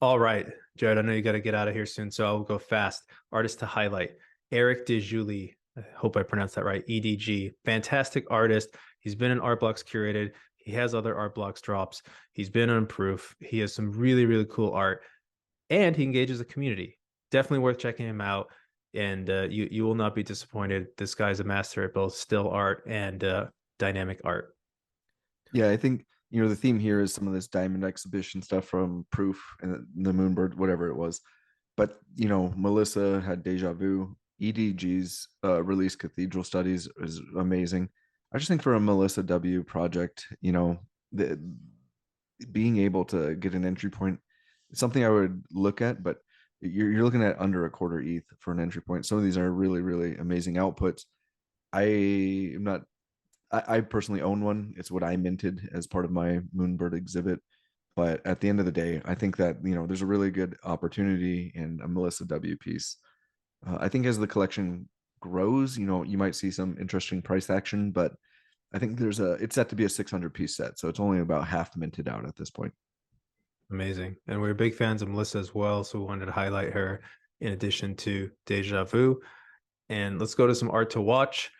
All right, Jared, I know you got to get out of here soon, so I'll go fast. Artist to highlight: Eric DeJuly. I hope I pronounced that right. EDG. Fantastic artist. He's been in Art Blocks Curated. He has other Art Blocks drops. He's been on Proof. He has some really, really cool art, and he engages the community. Definitely worth checking him out. And you will not be disappointed. This guy's a master at both still art and dynamic art. Yeah, I think the theme here is some of this diamond exhibition stuff from Proof and the Moonbird, whatever it was. But Melissa had Deja Vu. EDG's release Cathedral Studies is amazing. I just think for a Melissa W project, the being able to get an entry point, something I would look at, but you're looking at under a quarter ETH for an entry point. Some of these are really, really amazing outputs. I am not I personally own one. It's what I minted as part of my Moonbird exhibit. But at the end of the day, I think that there's a really good opportunity in a Melissa W piece. I think as the collection grows, you might see some interesting price action, but I think it's set to be a 600 piece set, so it's only about half minted out at this point. Amazing. And we're big fans of Melissa as well, so we wanted to highlight her in addition to Deja Vu. And let's go to some art to watch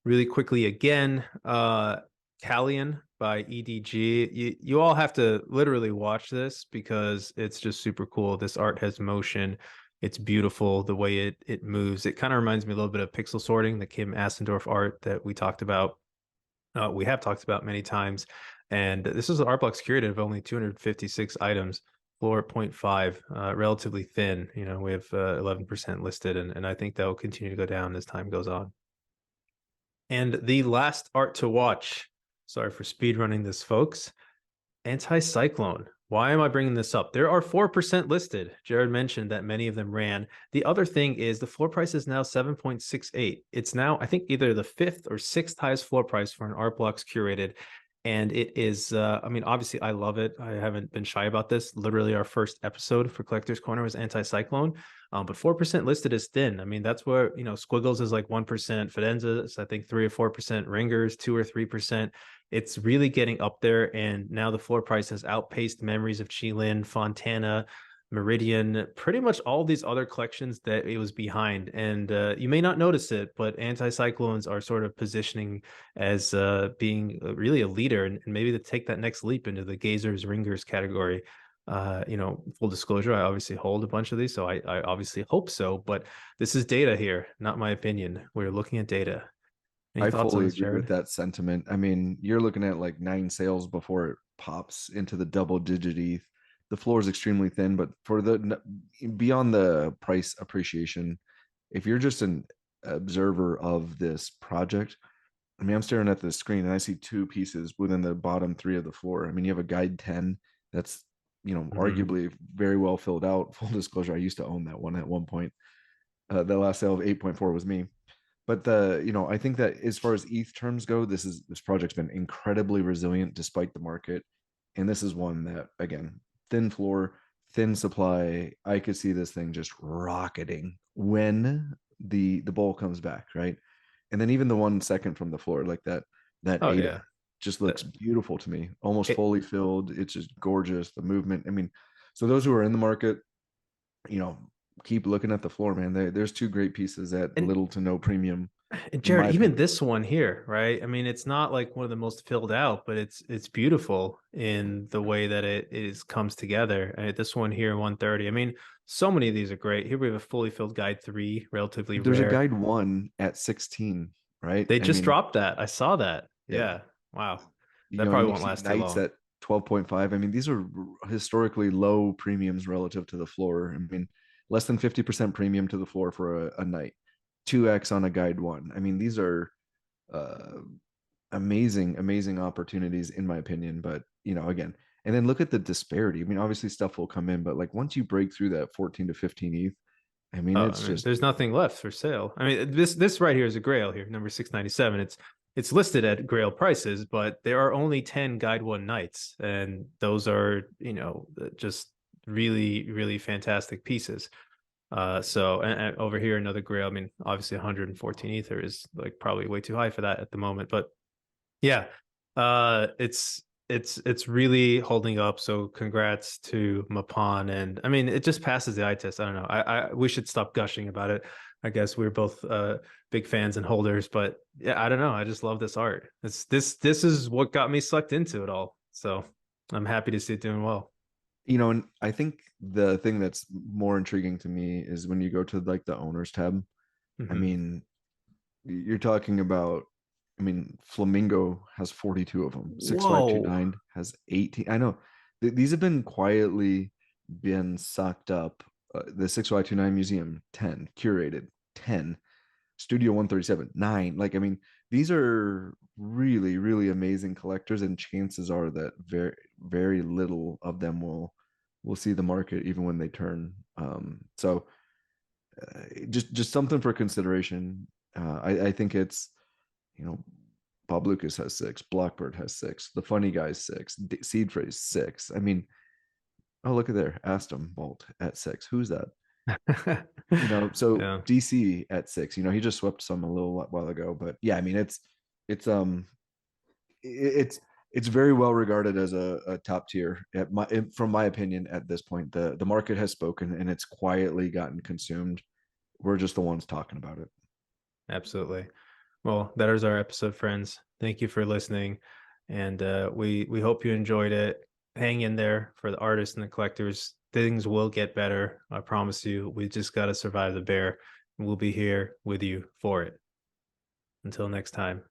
really quickly again. Callian by EDG. You all have to literally watch this because it's just super cool. This art has motion. It's beautiful the way it moves. It kind of reminds me a little bit of Pixel Sorting, the Kim Asendorf art that we have talked about many times. And this is an Art Blocks curated of only 256 items, floor at 0.5, relatively thin. We have 11% listed, and I think that will continue to go down as time goes on. And the last art to watch, sorry for speed running this, folks, Anticyclone. Why am I bringing this up? There are 4% listed. Jared mentioned that many of them ran. The other thing is the floor price is now 7.68. It's now, I think, either the fifth or sixth highest floor price for an Art Blocks curated. And it is, obviously, I love it. I haven't been shy about this. Literally, our first episode for Collector's Corner was Anticyclone. But 4% listed is thin. I mean, that's where, Squiggles is like 1%, Fidenza is, I think, 3 or 4%, Ringers, 2 or 3%. It's really getting up there. And now the floor price has outpaced Memories of Qilin, Fontana, Meridian, pretty much all these other collections that it was behind. And you may not notice it, but Anticyclones are sort of positioning as being really a leader and maybe to take that next leap into the Gazers, Ringers category. Full disclosure, I obviously hold a bunch of these, so I obviously hope so, but this is data here, not my opinion. We're looking at data. Any I thoughts on fully this, agree with Jared? that sentiment. I mean, you're looking at like 9 sales before it pops into the double digit ETH. The floor is extremely thin, but for the beyond the price appreciation, if you're just an observer of this project, I mean, I'm staring at the screen and I see two pieces within the bottom three of the floor. I mean, you have a guide 10 that's, Mhm. arguably very well filled out. Full disclosure, I used to own that one at one point. The last sale of 8.4 was me. But I think that as far as ETH terms go, this project's been incredibly resilient despite the market. And this is one that, again, thin floor, thin supply. I could see this thing just rocketing when the bull comes back, right? And then even the 1 second from the floor, like that Oh ADA yeah. just looks beautiful to me, almost It, fully filled. It's just gorgeous. The movement. I mean, so those who are in the market, you know, keep looking at the floor, man. There's two great pieces at and little to no premium, And in my Jared, even opinion. this one here, right? I mean, it's not like one of the most filled out, but it's beautiful in the way that it is comes together. This one here, 130. I mean, so many of these are great. Here we have a fully filled guide three, relatively There's a rare. guide one at 16, right? They I just mean, dropped that. I saw that. yeah, Yeah. Wow. That and probably you won't see last too Knights long. at 12.5. I mean, these are historically low premiums relative to the floor. I mean, less than 50% premium to the floor for a Knight, 2x on a guide one. I mean, these are uh, amazing, amazing opportunities, in my opinion. But, again, and then look at the disparity. I mean, obviously stuff will come in, but like once you break through that 14 to 15 ETH, I mean, Oh, I it's mean, just there's nothing left for sale. I mean, this right here is a Grail here, number 697. It's listed at Grail prices, but there are only 10 Guide One Knights, and those are, just really, really fantastic pieces. And over here, another Grail. I mean, obviously 114 Ether is like probably way too high for that at the moment, but yeah, it's it's really holding up. So congrats to Mapan, and I mean it just passes the eye test. I don't know. I we should stop gushing about it. I guess we're both big fans and holders, but yeah, I don't know. I just love this art. This is what got me sucked into it all. So I'm happy to see it doing well. And I think the thing that's more intriguing to me is when you go to like the owners tab. I Hmm. mean, you're talking about, I mean, Flamingo has 42 of them. Whoa. 6529 has 18. I know these have been quietly been sucked up. The 6529 museum 10, curated 10, Studio 137 9. Like, I mean, these are really, really amazing collectors, and chances are that very, very little of them will see the market even when they turn. So just something for consideration. I think it's, you know, Bob Lucas has 6, Blackbird has 6, the Funny Guys 6, Seed Phrase 6. I mean, oh, look at there, Aston Bolt at 6. Who's that? So Yeah, DC at 6. He just swept some a little while ago, but yeah, I mean, it's it's it's very well regarded as a top tier. From my opinion, at this point, the market has spoken and it's quietly gotten consumed. We're just the ones talking about it. absolutely. Well, that is our episode, friends. Thank you for listening, and we hope you enjoyed it. Hang in there for the artists and the collectors. Things will get better. I promise you. We just got to survive the bear, and we'll be here with you for it. Until next time.